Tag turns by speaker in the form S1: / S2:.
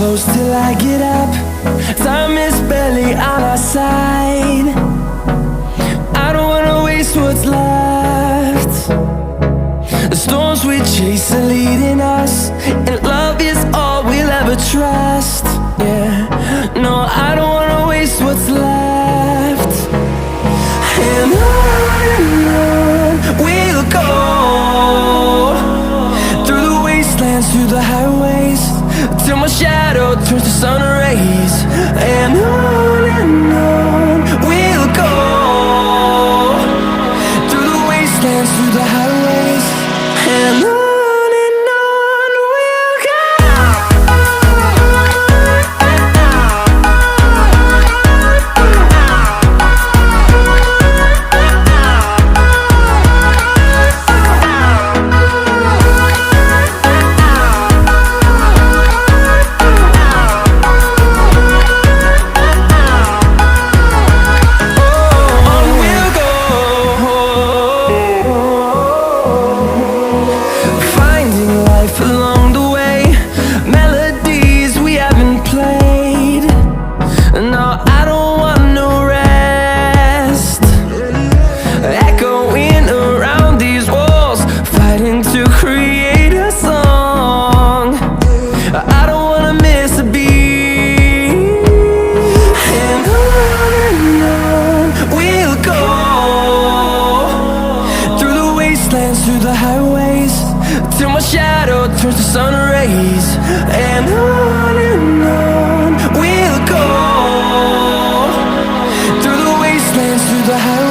S1: close till I get up. Time is barely on our side. I don't wanna waste what's left. The storms we chase are leading us, and love is all we'll ever trust. Yeah, no, I don't wanna waste what's left. And on we'll go, through the wastelands, through the highways, till my shadow turns to sun rays. And on we'll go, through the wastelands, through the highways, and on we'll go. Through the highways, till my shadow turns to sun rays. And on we'll go, through the wastelands, through the highways.